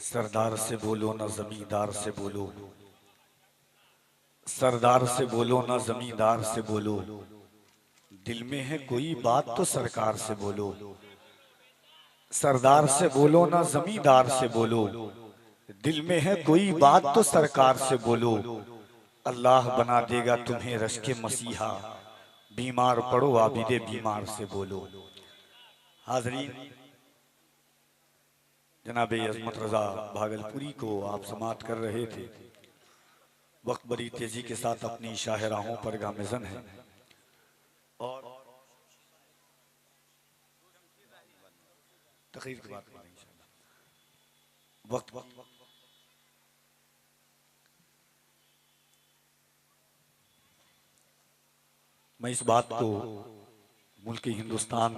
सरदार से बोलो ना जमींदार से बोलो, सरदार से बोलो ना जमींदार से बोलो, दिल में है कोई बात तो सरकार से बोलो। सरदार से बोलो ना जमींदार से बोलो, दिल में है कोई बात तो सरकार से बोलो। अल्लाह बना देगा तुम्हें रश के मसीहा, बीमार पड़ो आबिदे बीमार से बोलो। हाजरीन, जनाब अजमत रजा भागलपुरी को आप समात कर रहे थे। वक्त बड़ी तेजी के साथ अपनी शाहराहों पर गामज़न है और तकरीर की बात करेंगे इंशाअल्लाह। वक्त मैं इस बात को मुल्क हिंदुस्तान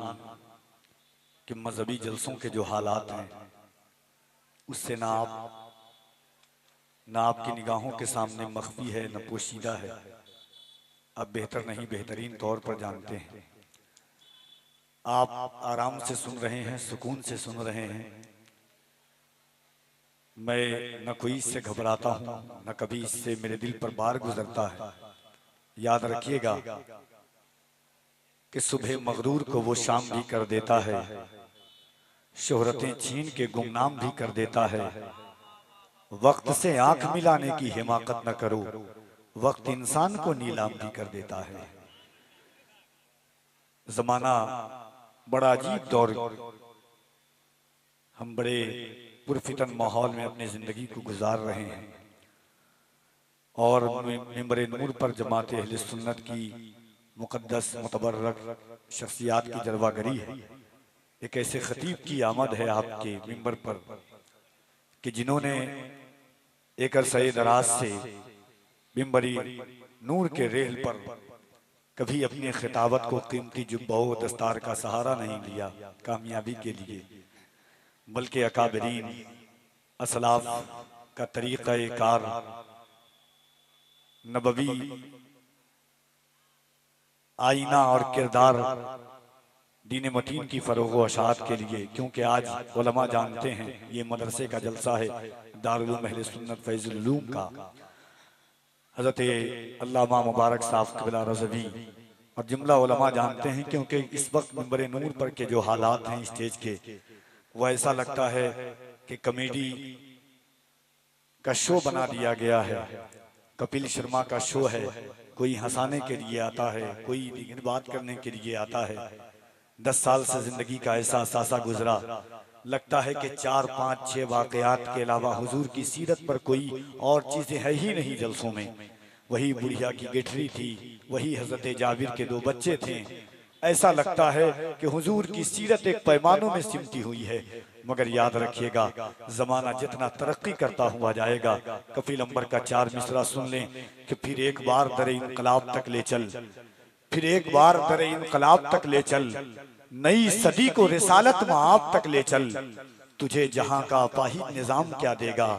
के मजहबी जलसों के जो हालात हैं उससे ना आपकी निगाहों के सामने मख्फी है न पोशीदा है, आप बेहतर नहीं बेहतरीन तौर पर जानते हैं। आप आराम से सुन रहे हैं, सुकून से सुन रहे हैं। मैं न कोई इससे घबराता हूं, न कभी इससे मेरे दिल पर बार गुजरता है। याद रखिएगा कि सुबह मगरूर को वो शाम भी कर देता है, शोहरतें छीन के गुमनाम भी कर देता है। वक्त से आंख मिलाने की हिमाकत न करो, वक्त इंसान को नीलाम भी कर देता है। जमाना बड़ा अजीब दौर, हम बड़े पुरफितन माहौल में अपनी जिंदगी को गुजार रहे हैं और मिंबर नूर पर जमात अहले सुन्नत की मुकद्दस मुतबर्रक शख्सियात की जलवागरी है। एक ऐसे खतीब की आमद है आपके मिंबर पर कि जिन्होंने एक अरसे दराज से मिंबरी नूर के रेल पर कभी अपनी खिताबत को कीमती जुब्बा व दस्तार का सहारा नहीं लिया कामयाबी के लिए, बल्कि अकाबरीन असलाफ का तरीक़ा कार नबवी आईना और किरदार दीन मतीन की फरोग व अशात के लिए, क्योंकि आज उलमा जानते हैं ये मदरसे का जलसा है दारुल उलूम अहले सुन्नत फैजुल उलूम का। हज़रत अल्लामा मुबारक साहब क़िबला रज़वी और जुमला उलमा जानते हैं, क्योंकि इस वक्त मिंबर नूर पर के जो हालात हैं स्टेज के, वो ऐसा लगता है कि कॉमेडी का शो बना दिया गया है। कपिल शर्मा का शो है, कोई हंसाने के लिए आता है, कोई बात करने के लिए आता है। 10 साल से जिंदगी का ऐसा सासा गुजरा, लगता है कि 4, 5, 6 वाकयात के अलावा हुजूर की सीरत पर कोई और चीजें है ही नहीं जलसों में। वही बुढ़िया की गेठरी थी, वही हजरत जाबिर के 2 बच्चे थे। ऐसा लगता है कि हुजूर की सीरत एक पैमानों में सिमटी हुई है। मगर याद रखिएगा, जमाना जितना तरक्की करता हुआ जाएगा, कफील अंबर का 4 मिसरा सुन लें कि फिर एक बार दरे इनकलाब तक ले चल, फिर एक बार दरे इनकलाब तक ले चल, नई सदी को रिसालत में आप तक ले चल। तुझे जहां का अपाहिज निजाम क्या देगा,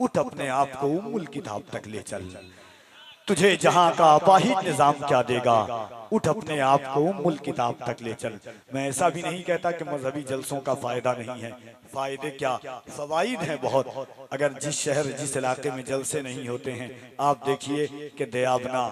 उठ अपने आप को उम्मुल किताब तक ले चल। तुझे जहां का अपाहिज निजाम क्या देगा, उठ अपने आप को उम्मुल किताब तक ले चल। मैं ऐसा भी नहीं कहता कि मजहबी जलसों का फायदा नहीं है, फायदे क्या, फवाइद हैं बहुत। अगर जिस शहर जिस इलाके में जलसे नहीं होते हैं, आप देखिए कि दयाबना,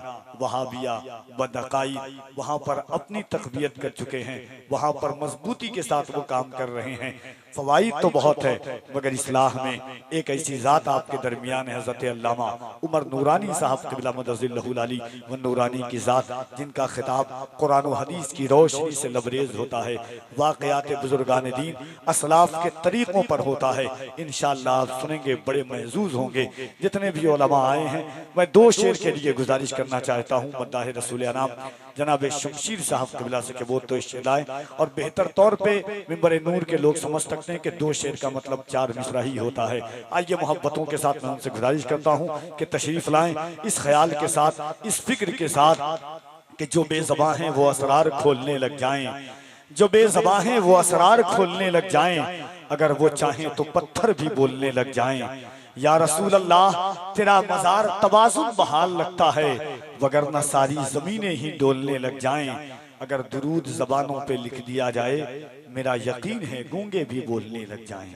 वहाबिया, बदअकाई वहां पर अपनी तकबियत कर चुके हैं, वहां पर मजबूती के साथ वो काम कर रहे हैं। फवाइद तो बहुत है, मगर इस्लाह में एक ऐसी जात आपके दरमियान है, हज़रत अल्लामा उमर नूरानी साहब क़िबला मुदज़्ज़िलहुल अली व नूरानी की जात, जिनका खिताब कुरान व हदीस की रोशनी से लबरेज होता है, वाक़यात बुजुर्गान दीन असलाफ के तरीक़ों पर होता है। इंशाअल्लाह आप सुनेंगे, बड़े महजूज होंगे। जितने भी उलमा आए हैं, मैं 2 शेर के लिए गुजारिश करना चाहता हूँ मद्दाह रसूल अनाम जनाब शमशीर साहब क़िबला से कि वो तो शेर लाएं, और बेहतर तौर पे मिंबर नूर के लोग समझ सकते हैं कि 2 शेर का मतलब 4 मिसरा ही होता है। आइए मोहब्बतों के साथ मैं उनसे गुजारिश करता हूँ कि तशरीफ लाएं, इस ख्याल के साथ, इस फिक्र के साथ कि जो बेज़बां हैं वो असरार खोलने लग जाएं, जो बेज़बां हैं वो असरार खोलने लग जाएं, अगर वो चाहें तो पत्थर भी बोलने लग जाएं। या रसूल अल्लाह, तेरा मज़ार तवाज़ुन बहाल लगता है, वगरना सारी ज़मीनें ही डोलने लग जाएं। अगर दुरूद ज़बानों पे लिख दिया जाए, मेरा यकीन है गूंगे भी बोलने लग जाएं।